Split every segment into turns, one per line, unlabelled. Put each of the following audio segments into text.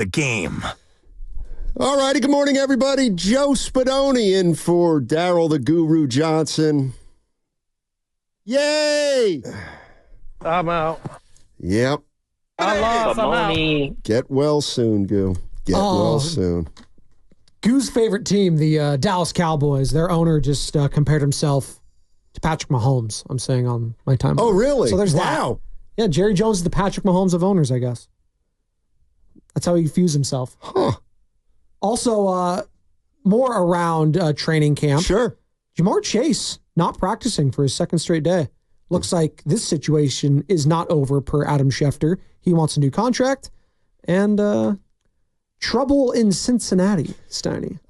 the game.
All righty, good morning, everybody. Joe Spadoni in for Daryl the Guru Johnson. Yay!
I'm out.
Yep.
I lost. I'm out.
Get well soon, Goo. Get well soon.
Goo's favorite team, the Dallas Cowboys, their owner just compared himself to Patrick Mahomes, I'm saying on my time.
Oh, really?
So there's
that.
Yeah, Jerry Jones is the Patrick Mahomes of owners, I guess. That's how he views himself.
Huh.
Also, more around training camp.
Sure.
Jamar Chase not practicing for his second straight day. Looks like this situation is not over per Adam Schefter. He wants a new contract. And trouble in Cincinnati, Steiny.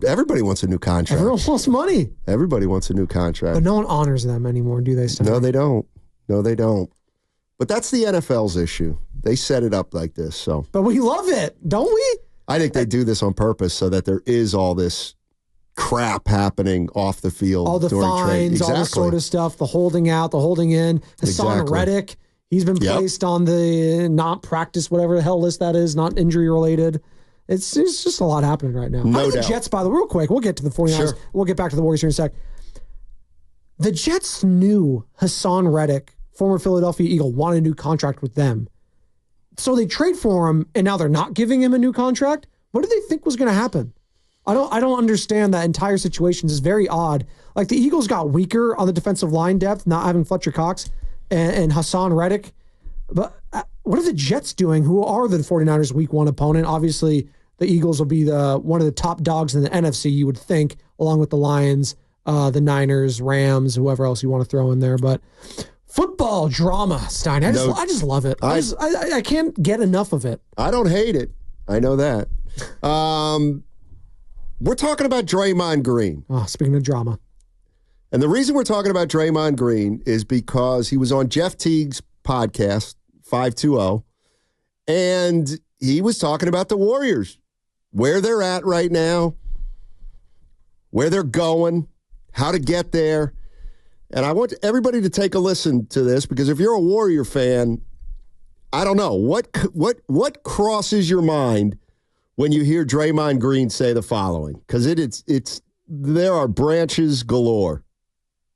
Everybody wants a new contract.
Everyone wants money.
Everybody wants a new contract.
But no one honors them anymore, do they, Steiny?
No, they don't. No, they don't. But that's the NFL's issue. They set it up like this. So,
but we love it, don't we?
I think they do this on purpose so that there is all this crap happening off the field.
All the fines, all this sort of stuff, the holding out, the holding in. Hassan Reddick, he's been placed on the not practice, whatever the hell list that is, not injury related. It's just a lot happening right now.
No doubt.
The Jets, by the way, real quick, we'll get to the 49ers.
Sure.
We'll get back to the Warriors here in a sec. The Jets knew Hassan Reddick, former Philadelphia Eagle, wanted a new contract with them. So they trade for him, and now they're not giving him a new contract? What did they think was going to happen? I don't understand that entire situation. It's very odd. Like, the Eagles got weaker on the defensive line depth, not having Fletcher Cox and Hassan Reddick. But what are the Jets doing, who are the 49ers' week one opponent? Obviously, the Eagles will be one of the top dogs in the NFC, you would think, along with the Lions, the Niners, Rams, whoever else you want to throw in there. But football drama, Stein. I just love it. I can't get enough of it.
I don't hate it. I know that. We're talking about Draymond Green.
Oh, speaking of drama.
And the reason we're talking about Draymond Green is because he was on Jeff Teague's podcast, 520, and he was talking about the Warriors, where they're at right now, where they're going, how to get there. And I want everybody to take a listen to this, because if you're a Warrior fan, I don't know, what crosses your mind when you hear Draymond Green say the following? Because there are branches galore.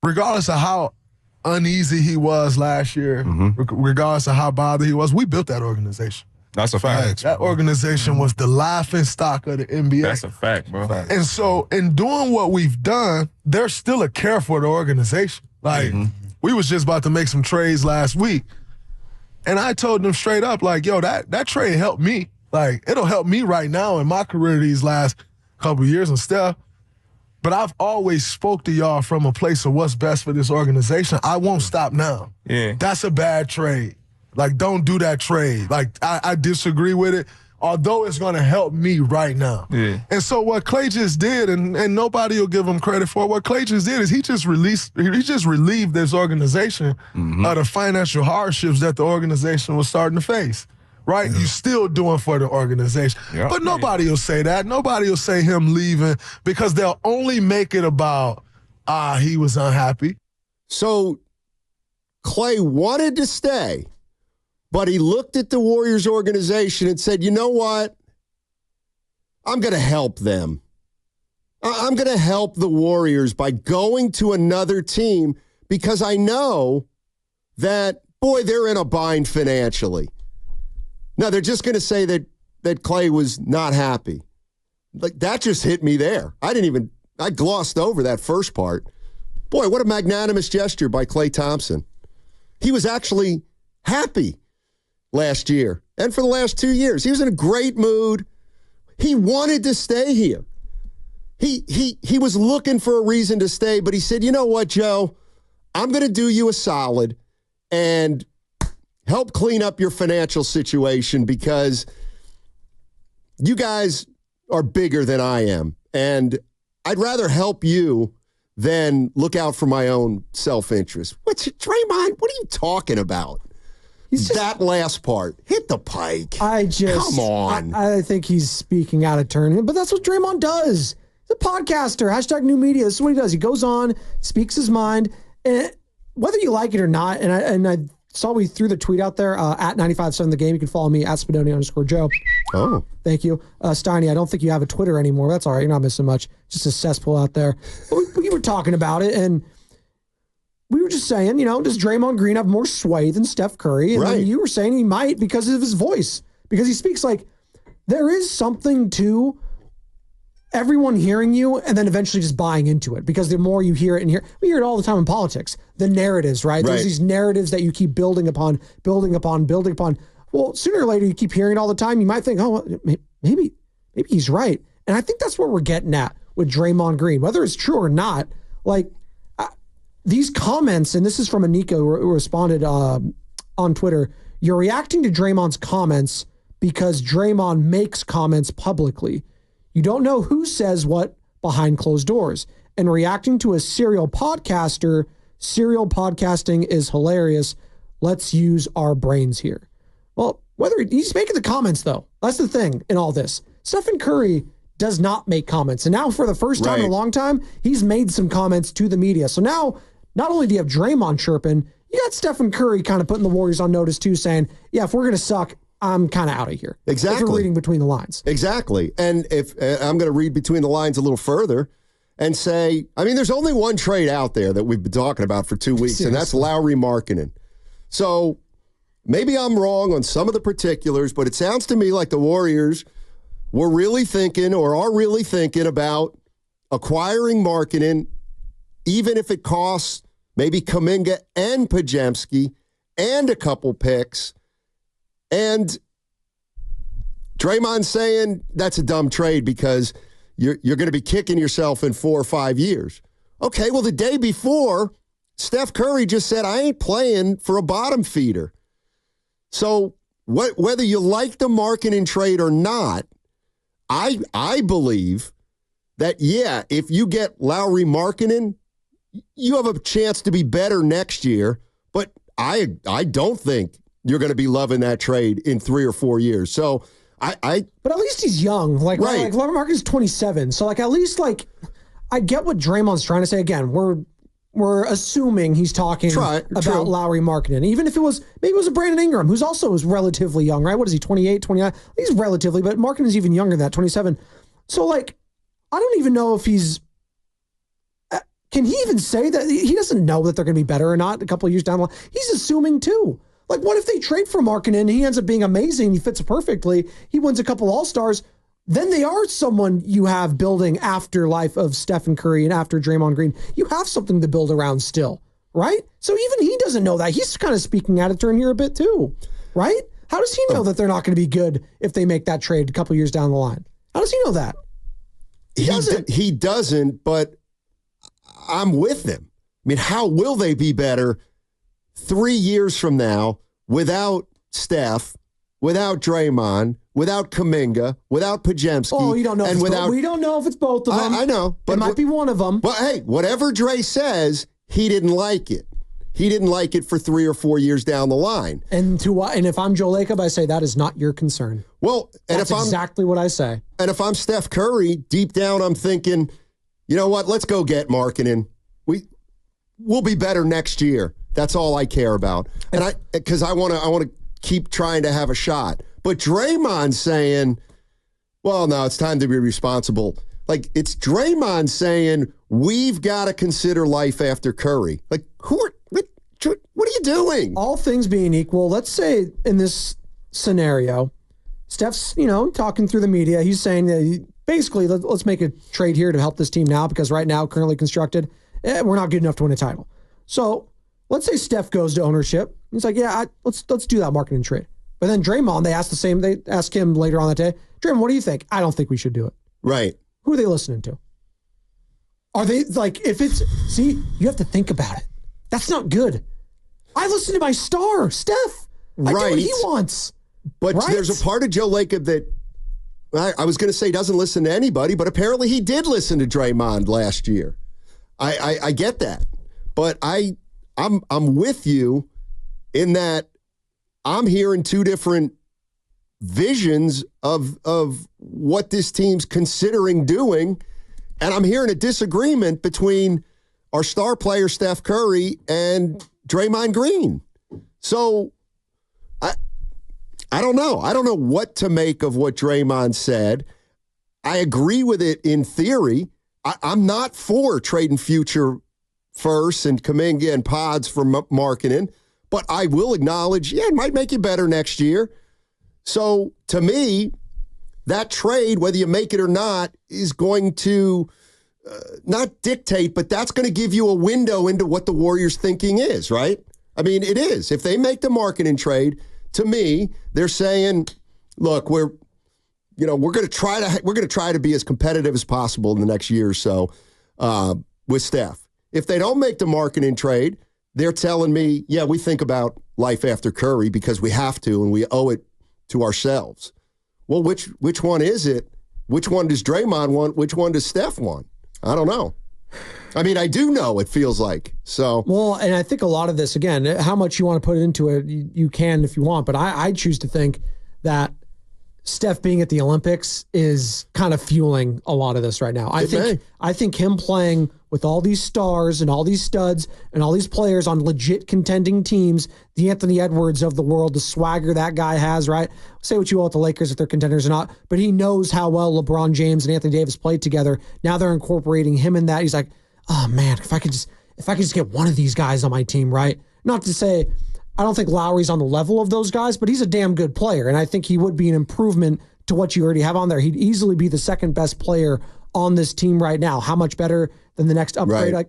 Regardless of how uneasy he was last year, regardless of how bothered he was, we built that organization.
That's a fact.
That organization was the laughing stock of the NBA.
That's a fact, bro.
And so in doing what we've done, there's still a care for the organization. Like, we was just about to make some trades last week, and I told them straight up, like, yo, that trade helped me. Like, it'll help me right now in my career these last couple of years and stuff. But I've always spoke to y'all from a place of what's best for this organization. I won't stop now.
Yeah.
That's a bad trade. Like, don't do that trade. Like, I disagree with it, although it's going to help me right now.
Yeah.
And so what Clay just did, and nobody will give him credit for it, what Clay just did is he just relieved this organization of the financial hardships that the organization was starting to face. Right? You're still doing for the organization. Yep. But nobody will say that. Nobody will say him leaving, because they'll only make it about, he was unhappy.
So Clay wanted to stay, but he looked at the Warriors organization and said, you know what? I'm going to help them. I'm going to help the Warriors by going to another team, because I know that, boy, they're in a bind financially. No, they're just going to say that Clay was not happy. Like, that just hit me there. I glossed over that first part. Boy, what a magnanimous gesture by Klay Thompson. He was actually happy last year and for the last 2 years. He was in a great mood. He wanted to stay here. He was looking for a reason to stay, but he said, you know what, Joe? I'm going to do you a solid and help clean up your financial situation, because you guys are bigger than I am. And I'd rather help you than look out for my own self-interest. Draymond, what are you talking about? That last part. Hit the pike.
Come
on.
I think he's speaking out of turn. But that's what Draymond does. He's a podcaster. Hashtag new media. This is what he does. He goes on, speaks his mind. And whether you like it or not, and I saw we threw the tweet out there at 95.7 The Game. You can follow me at Spadoni_Joe.
Oh.
Thank you. Steiny, I don't think you have a Twitter anymore. That's all right. You're not missing much. Just a cesspool out there. But we were talking about it, and we were just saying, does Draymond Green have more sway than Steph Curry? And then you were saying he might because of his voice. Because he speaks like there is something to everyone hearing you and then eventually just buying into it, because the more you hear it and we hear it all the time in politics, the narratives, right? There's these narratives that you keep building upon. Well, sooner or later you keep hearing it all the time. You might think, oh, maybe he's right. And I think that's what we're getting at with Draymond Green, whether it's true or not. Like these comments, and this is from Anika who responded on Twitter. You're reacting to Draymond's comments because Draymond makes comments publicly. You don't know who says what behind closed doors. And reacting to a serial podcaster, serial podcasting is hilarious. Let's use our brains here. Well, whether he's making the comments, though, that's the thing in all this. Stephen Curry does not make comments. And now for the first time in a long time, he's made some comments to the media. So now, not only do you have Draymond chirping, you got Stephen Curry kind of putting the Warriors on notice too, saying, yeah, if we're going to suck, I'm kind of out of here.
Exactly.
If you're reading between the lines.
Exactly. And if I'm going to read between the lines a little further and say, there's only one trade out there that we've been talking about for 2 weeks, and that's Lowry Markkanen. So maybe I'm wrong on some of the particulars, but it sounds to me like the Warriors were really thinking or are really thinking about acquiring Markkanen, even if it costs maybe Kuminga and Podziemski and a couple picks. And Draymond saying that's a dumb trade because you're going to be kicking yourself in 4 or 5 years. Okay, well, the day before, Steph Curry just said, I ain't playing for a bottom feeder. So whether you like the Markkanen trade or not, I believe that, yeah, if you get Lowry Markkanen, you have a chance to be better next year. But I don't think you're going to be loving that trade in 3 or 4 years. So but
at least he's young. Like Lowry Markkanen is 27. So at least I get what Draymond's trying to say. Again, we're assuming he's talking about Lowry Markkanen. Even if maybe it was a Brandon Ingram, who's also relatively young, right? What is he, 28, 29? He's relatively, but Markkanen's even younger than that, 27. So I don't even know if he's, can he even say that? He doesn't know that they're going to be better or not a couple of years down the line. He's assuming too. What if they trade for Markkanen and he ends up being amazing, he fits perfectly, he wins a couple All-Stars, then they are someone you have building after life of Stephen Curry and after Draymond Green. You have something to build around still, right? So even he doesn't know that. He's kind of speaking out of turn here a bit too, right? How does he know that they're not going to be good if they make that trade a couple years down the line? How does he know that?
He doesn't, but I'm with him. How will they be better 3 years from now without Steph, without Draymond, without Kuminga, without Podziemski?
Oh, you don't know. We don't know if it's both of them.
I know.
But it might be one of them.
But hey, whatever Dre says, he didn't like it. He didn't like it for 3 or 4 years down the line.
And if I'm Joe Lacob, I say that is not your concern.
Well, and
that's exactly what I say. And
if I'm Steph Curry, deep down I'm thinking, you know what? Let's go get Markkanen. We'll be better next year. That's all I care about. And because I want to keep trying to have a shot. But Draymond saying, well, no, it's time to be responsible. It's Draymond saying, we've got to consider life after Curry. What are you doing?
All things being equal, let's say in this scenario, Steph's, talking through the media. He's saying that basically, let's make a trade here to help this team now because right now, currently constructed, we're not good enough to win a title. So let's say Steph goes to ownership. He's like, yeah, let's do that Markkanen trade. But then Draymond, they ask him later on that day, Draymond, what do you think? I don't think we should do it.
Right.
Who are they listening to? Are they you have to think about it. That's not good. I listen to my star, Steph. I do what he wants.
But there's a part of Joe Lacob that I was going to say doesn't listen to anybody, but apparently he did listen to Draymond last year. I get that. But I'm with you in that I'm hearing two different visions of what this team's considering doing, and I'm hearing a disagreement between our star player Steph Curry and Draymond Green. So I don't know. I don't know what to make of what Draymond said. I agree with it in theory. I'm not for trading future first and Kuminga and Pods for marketing, but I will acknowledge, it might make you better next year. So to me, that trade, whether you make it or not, is going to not dictate, but that's going to give you a window into what the Warriors' thinking is, right? I mean, it is. If they make the marketing trade, to me, they're saying, look, we're going to try to be as competitive as possible in the next year or so with Steph. If they don't make the marketing trade, they're telling me, yeah, we think about life after Curry because we have to and we owe it to ourselves. Well, which one is it? Which one does Draymond want? Which one does Steph want? I don't know. I mean, I do know, it feels like. So
well, and I think a lot of this, again, how much you want to put into it, you can if you want, but I choose to think that Steph being at the Olympics is kind of fueling a lot of this right now. I think him playing with all these stars and all these studs and all these players on legit contending teams, the Anthony Edwards of the world, the swagger that guy has, right? Say what you will with the Lakers if they're contenders or not, but he knows how well LeBron James and Anthony Davis played together. Now they're incorporating him in that. He's like, oh man, if I could just get one of these guys on my team, right? Not to say I don't think Lowry's on the level of those guys, but he's a damn good player. And I think he would be an improvement to what you already have on there. He'd easily be the second best player on this team right now. How much better than the next upgrade?
Right.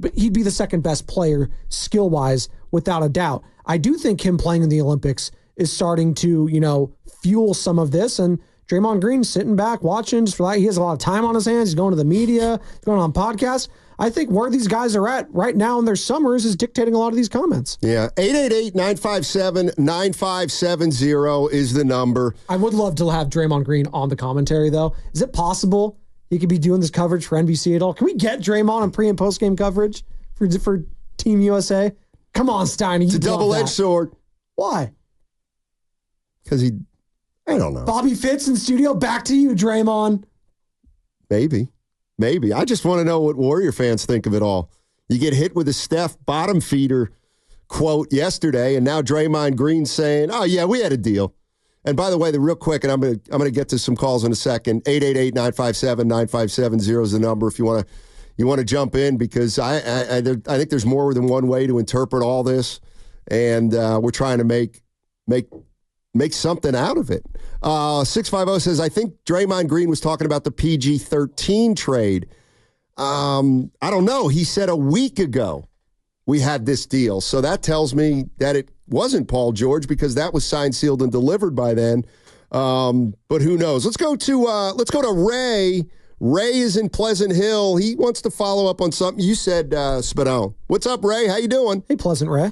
But he'd be the second best player skill-wise, without a doubt. I do think him playing in the Olympics is starting to, fuel some of this. And Draymond Green sitting back, watching, he has a lot of time on his hands. He's going to the media, going on podcasts. I think where these guys are at right now in their summers is dictating a lot of these comments.
Yeah, 888-957-9570 is the number.
I would love to have Draymond Green on the commentary, though. Is it possible he could be doing this coverage for NBC at all? Can we get Draymond on pre- and post-game coverage for Team USA? Come on, Steiny.
It's a double-edged sword.
Why?
Because I don't know.
Bobby Fitz in studio. Back to you, Draymond.
Maybe. I just want to know what Warrior fans think of it all. You get hit with a Steph bottom feeder quote yesterday, and now Draymond Green saying, oh, yeah, we had a deal. And by the way, real quick, and I'm gonna get to some calls in a second, 888-957-9570 is the number if you want to jump in, because I think there's more than one way to interpret all this, and we're trying to make something out of it. 650 says, I think Draymond Green was talking about the PG-13 trade. I don't know. He said a week ago we had this deal. So that tells me that it wasn't Paul George, because that was signed, sealed, and delivered by then. But who knows? Let's go to Ray. Ray is in Pleasant Hill. He wants to follow up on something you said, Spadone. What's up, Ray? How you doing?
Hey, Pleasant Ray.